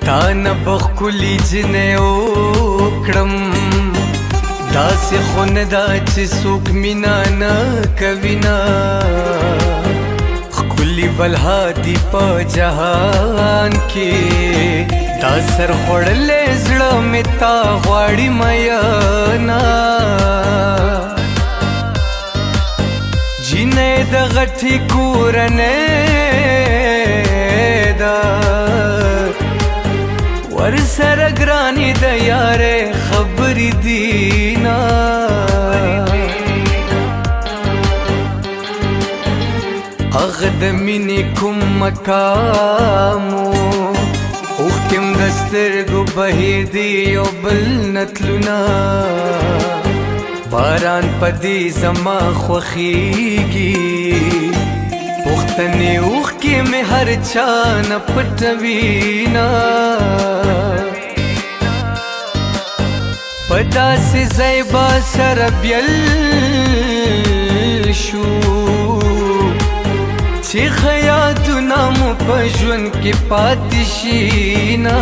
تا نه بخکلی جنې وکړم داسې خو نه دا چې څوک مینا نه کوي نه ښکلي بلها دي په جهان کې دا سر خوړلی زړه مې تا غواړي مینا جینۍ د غټې کورنۍ ده ورسره ګرانې د یارې خبرې دي نه هغه د مینې کوم مقامو اوښکې م د سترګو بهیر دي یو بل نه تلونه باران په دې زما خوښیږي پوښتنې اوښکې مې هر چا نه پټوي نه په داسې ځای به سره بیل شو چې ښه یادونه مو په ژوند کې پاتې شي نه